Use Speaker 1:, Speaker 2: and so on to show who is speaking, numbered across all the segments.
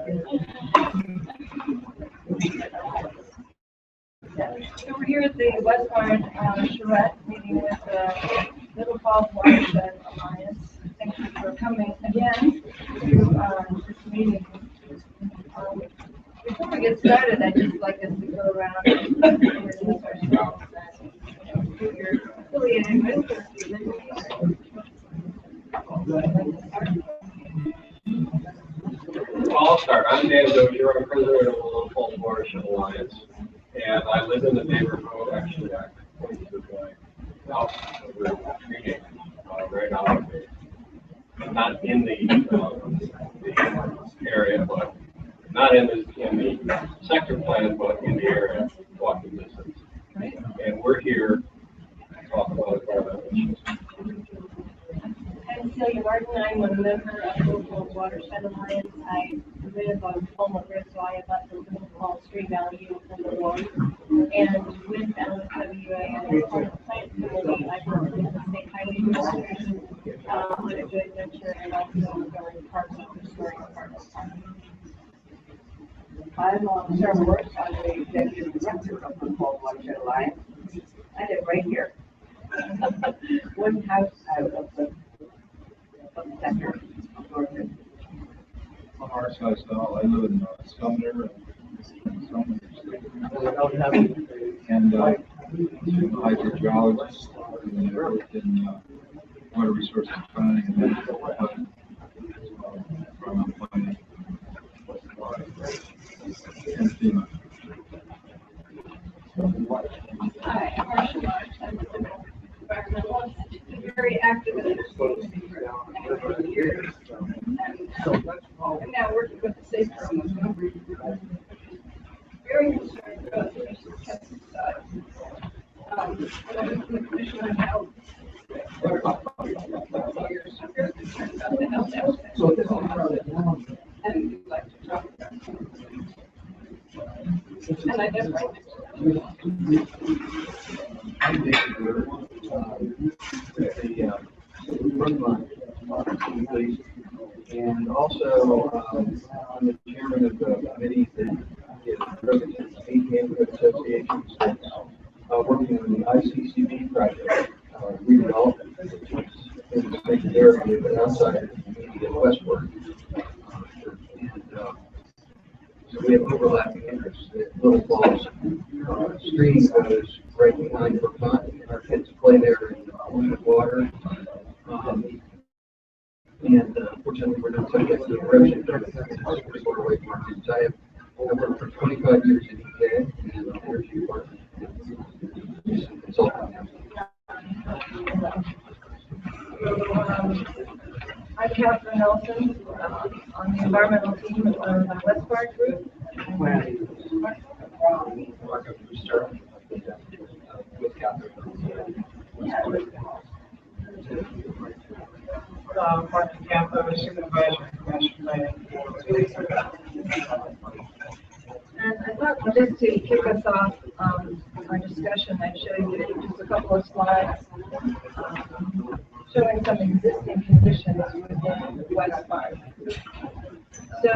Speaker 1: So we're here at the Westbard Charrette meeting with the Little Falls Watershed Alliance. Thank you for coming again to this meeting. Before we get started, I'd just like us to go around and introduce ourselves and who you're affiliated with.
Speaker 2: Well, I'll start. I'm Dan Dozier. I'm president of the Little Falls Watershed Alliance, and I live in the neighborhood, actually, I pointed to my house over treating right out of it. Not in the area, but not in the sector plan, but in the area, walking distance. And we're here to talk about environmental issues.
Speaker 1: I'm Celia Martin. I'm a member of the Little Falls Watershed Alliance. I live on Palmer Ridge, so I about the Little Falls Street Valley number 1. And with LSWA and part of the plant committee, I work with the State Highway District on a joint venture and also regarding parks and restoring parks.
Speaker 3: I'm Charrette. I'm the executive director of the Little Falls Watershed Alliance. I live right here. One house out of the sector of Northern.
Speaker 4: I'm R.S. Style. I live in Sumner, and I'm a hydrogeologist and I work in water resources planning and environmental planning and FEMA.
Speaker 1: Hi, I'm Marcia Marsh. I'm an environmentalist, very active in the community for years. I'm now working with the Safe for Montgomery. Very concerned about the use of pesticides. And I'm in the Commission on Health. For years, I'm very concerned about the health aspects of this and we'd like to talk about it. And I definitely
Speaker 4: I'm David Bird, and also I'm the chairman of the committee that represents 8 neighborhood associations working on the ICCB project, redevelopment, which is in the state area, but outside of the community at Westbard. So we have overlapping interests. Little Falls stream goes right behind Vermont. Our kids play there in polluted water. And fortunately, we're not subject to erosion. It's pretty far away from our kids. I've worked for 25 years in EK and the energy department. Consulting now.
Speaker 1: I'm Catherine Nelson on the environmental team of the Westbard group.
Speaker 5: Martin Campo, supervisor for master planning.
Speaker 1: And I thought just to kick us off our discussion, I'd show you just a couple of slides showing some existing conditions within Westbard. So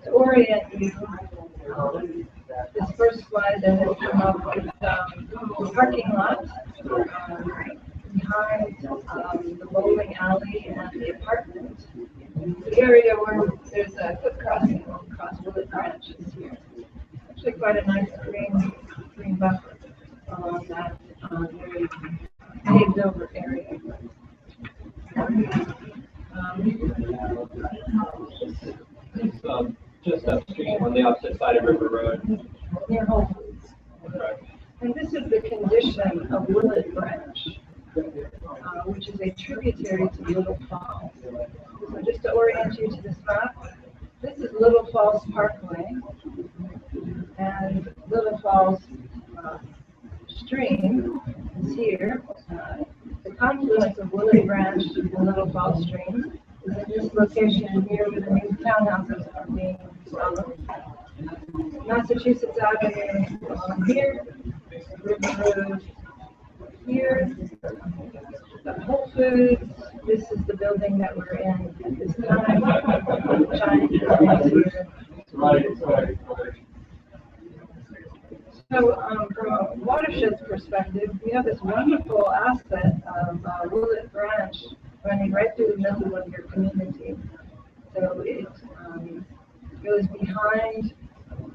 Speaker 1: to orient you, this first slide that has come up with the parking lot behind the bowling alley and the apartment. The area where there's a foot crossing across Willett Branch is here. Actually quite a nice green buffer along that very paved over area.
Speaker 2: Just upstream on the opposite side of River Road.
Speaker 1: Near Whole Foods.
Speaker 2: Okay.
Speaker 1: And this is the condition of Willett Branch, which is a tributary to Little Falls. So just to orient you to this map, this is Little Falls Parkway, and Little Falls stream is here. The confluence of Willett Branch and Little Falls stream is in this location here where the new townhouses are being developed. Massachusetts Avenue here, River Road here, the Whole Foods. This is the building that we're in at this time. Giant buildings here.
Speaker 2: Right, right.
Speaker 1: So, from a watershed's perspective, we have this wonderful asset of Willet Branch running right through the middle of your community. So it goes behind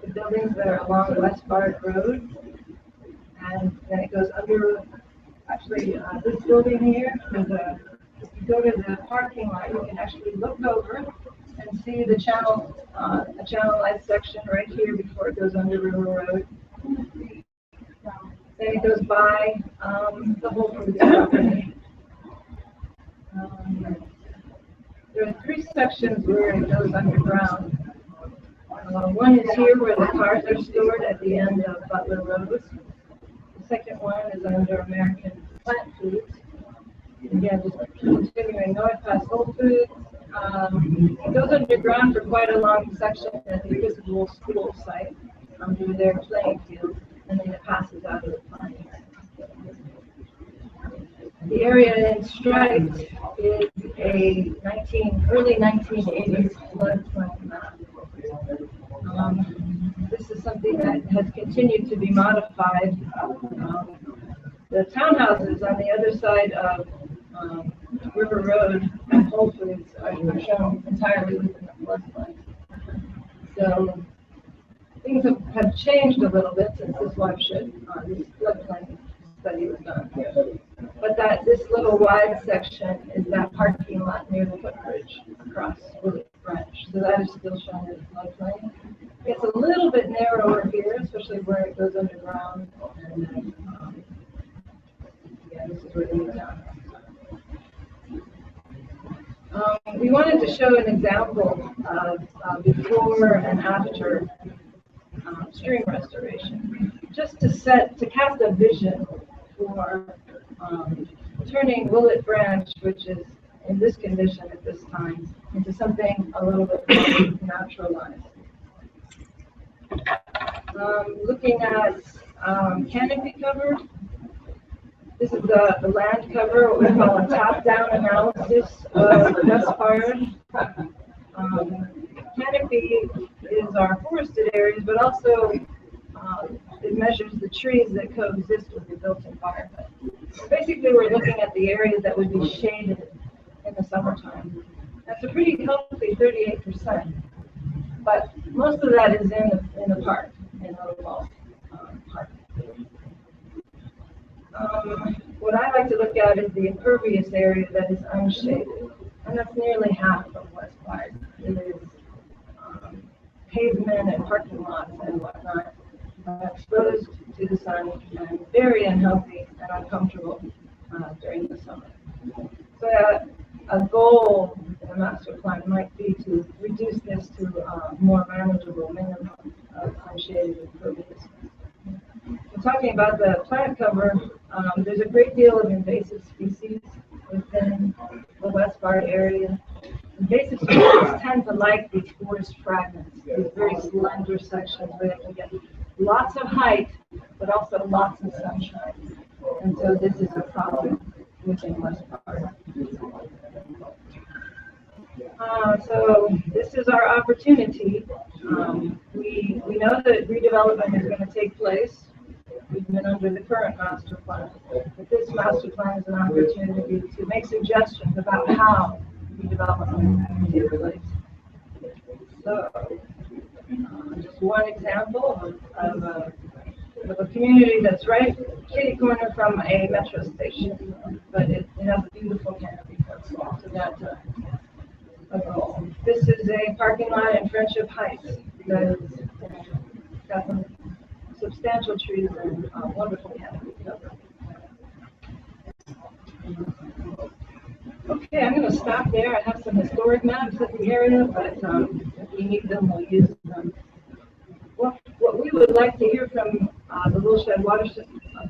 Speaker 1: the buildings that are along Westbard Road, and then it goes under, actually, this building here, if you go to the parking lot, you can actually look over and see the channel, a channel light section right here before it goes under River Road. Then it goes by the Whole Foods property. There are 3 sections where it goes underground. One is here where the cars are stored at the end of Butler Road. The second one is under American Plant Foods. Again, just continuing north past Whole Foods. It goes underground for quite a long section at the Episcopal School site under their playing field, and then it passes out of the plant. The area in striped is a early 1980s floodplain map. This is something that has continued to be modified. The townhouses on the other side of River Road and Whole Foods are shown entirely within the floodplain. So things have changed a little bit since this watershed, this floodplain study was done. But this little wide section is that parking lot near the footbridge across Willet Branch. So that is still shown as floodplain. It's a little bit narrower here, especially where it goes underground. And then, this is where the new town is. We wanted to show an example of before and after stream restoration, just to cast a vision for turning Willet Branch, which is in this condition at this time, into something a little bit more naturalized. Looking at canopy cover, this is the land cover, what we call a top-down analysis of Westbard. Canopy is our forested areas, but also it measures the trees that coexist with the built environment. So basically, we're looking at the areas that would be shaded in the summertime. That's a pretty healthy 38%, but most of that is in the park, in Little Park. What I like to look at is the impervious area that is unshaded, and that's nearly half of Westbard. It is pavement and parking lots and whatnot, exposed to the sun and very unhealthy and uncomfortable during the summer. So a goal in the master plan might be to reduce this to a more manageable minimum of unshaded impervious. In talking about the plant cover, there's a great deal of invasive species within the Westbard area. Invasive species tend to like these forest fragments, these very slender sections where they can get lots of height, but also lots of sunshine. And so this is a problem within Westbard. So this is our opportunity. We know that redevelopment is going to take place. We've been under the current master plan, but this master plan is an opportunity to make suggestions about how redevelopment can take place. So, just one example of a community that's right kitty corner from a metro station, but it has a beautiful canopy cover, so that's a goal. This is a parking lot in Friendship Heights that is got some substantial trees and wonderful canopy cover. Okay, I'm going to stop there. I have some historic maps of the area, but if we need them, we'll use them. What we would like to hear from the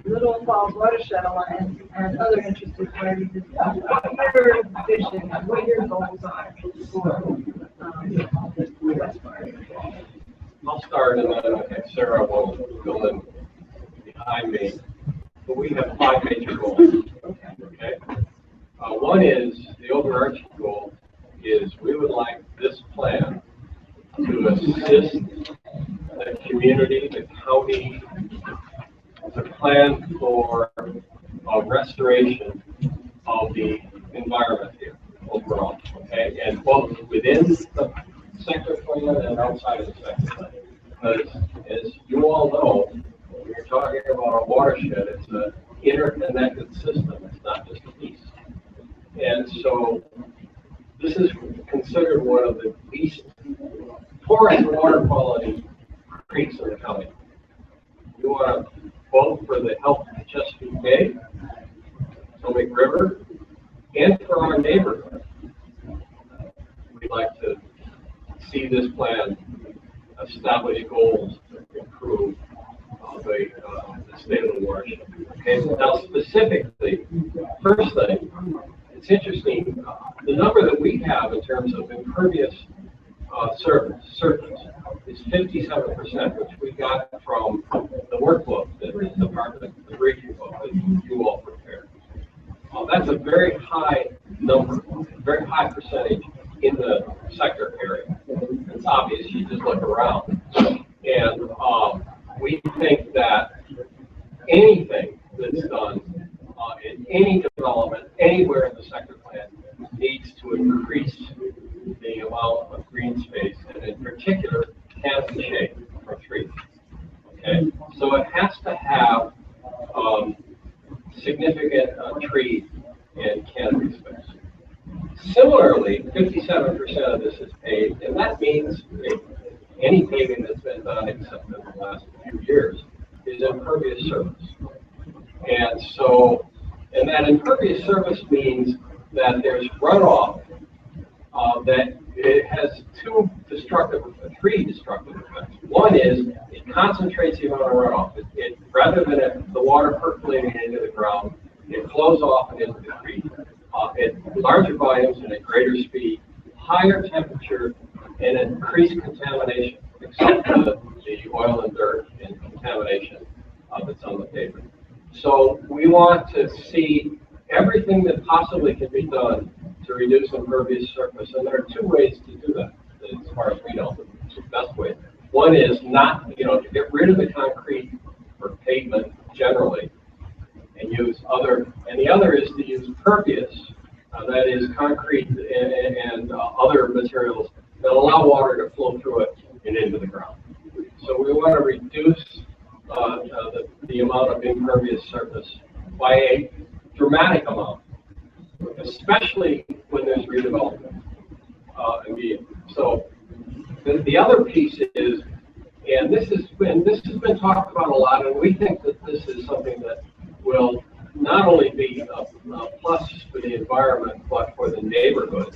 Speaker 1: Little Falls Watershed Alliance and other interested parties is what your vision and what your goals are for Westbard.
Speaker 2: I'll start and then Sarah will fill in behind me. But we have 5 major goals. Okay. One is the overarching goal is we would like this plan to to assist the community, the county, to plan for a restoration of the environment here overall, okay? And both within the sector plan and outside of the sector plan. Because as you all know, when you're talking about a watershed, it's an interconnected system. It's not just a piece. And so this is considered one of the least poorest water quality creeks in the county. You want to vote for the health of Chesapeake Bay, Potomac River, and for our neighborhood. We'd like to see this plan establish goals to improve the state of the watershed. Okay, now specifically, first thing, it's interesting, the number that we have in terms of impervious surface is 57%, which we got from the workbook that the department, the briefing book that you all prepared. That's a very high number, very high percentage in the sector area. It's obvious, you just look around. And we think that anything that's done in any development, anywhere in the sector plan, needs to increase the amount of green space, and in particular, canopy shade for trees. Okay, so it has to have significant tree and canopy space. Similarly, 57% of this is paved, and that means any paving that's been done, except in the last few years, is impervious surface. And so, and that impervious surface means that there's runoff that it has three destructive effects. One is it concentrates the amount of runoff. Rather than the water percolating into the ground, it flows off and into the creek at larger volumes and at greater speed, higher temperature, and increased contamination, except for the oil and dirt and contamination that's on the pavement. So we want to see everything that possibly can be done to reduce impervious surface, and there are two ways to do that, as far as we know, the best way. One is not, to get rid of the concrete or pavement generally, and use and the other is to use pervious, that is concrete and other materials that allow water to flow through it and into the ground. So we want to reduce the amount of impervious surface by a dramatic amount, especially when there's redevelopment. So the other piece is, and this has been talked about a lot, and we think that this is something that will not only be a plus for the environment, but for the neighborhood.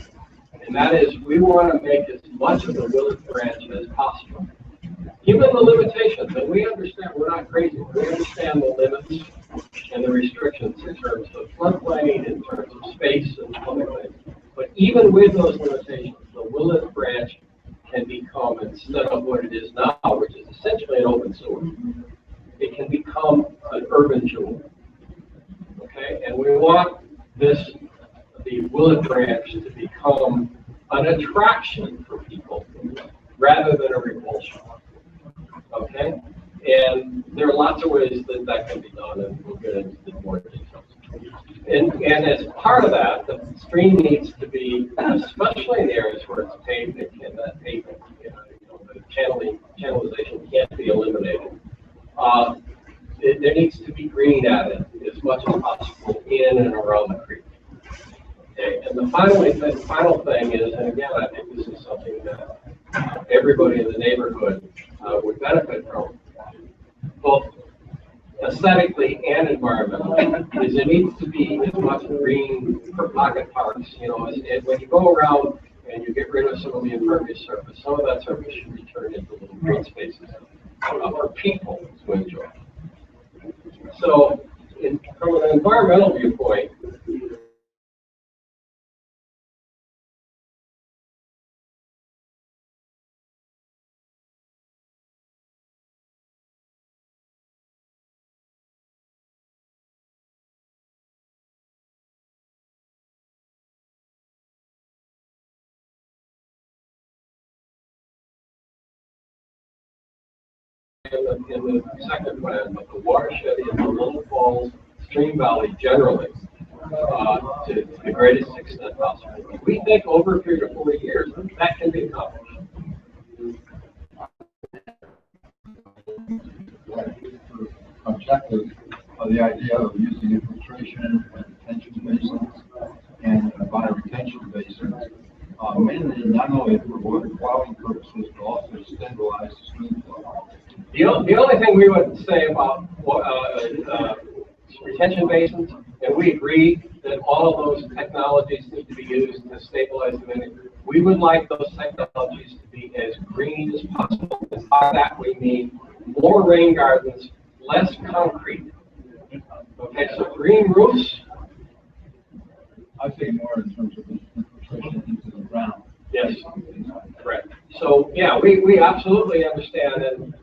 Speaker 2: And that is, we want to make as much of the Willard Branch as possible. Given the limitations, and we understand, we're not crazy, we understand the limits and the restrictions in terms of floodplain, in terms of space and other things. But even with those limitations, the Willard Branch can become, instead of what it is now, which is essentially an open sewer, it can become an urban jewel. Okay, and we want the Willard Branch to become an attraction for people rather than a repulsion. Okay, and there are lots of ways that can be done, and we'll get into more details. And as part of that, the stream needs to be, especially in areas where it's paved, and that pavement, the channelization can't be eliminated. There needs to be green added as much as possible in and around the creek. Okay, and the final thing is, and again, I think this is something that everybody in the neighborhood would benefit from, both aesthetically and environmentally, is there needs to be as much green for pocket parks. When you go around and you get rid of some of the impervious surface, some of that surface should be turned into little green spaces for people to enjoy. So, from an environmental viewpoint, in the second plan, but the watershed in the Little Falls Stream Valley generally, to the greatest extent possible. We think over a period of 40 years, that can be accomplished.
Speaker 4: Objective of the idea of using infiltration and retention basins and bioretention basins, mainly not only for water quality purposes, but also to stabilize the stream flow.
Speaker 2: The only thing we would say about retention basins, and we agree that all of those technologies need to be used to stabilize the mini. We would like those technologies to be as green as possible. And by that we mean more rain gardens, less concrete. Okay, so green roofs.
Speaker 4: I think more in terms of infiltration into the ground.
Speaker 2: Yes, correct. So yeah, we absolutely understand, and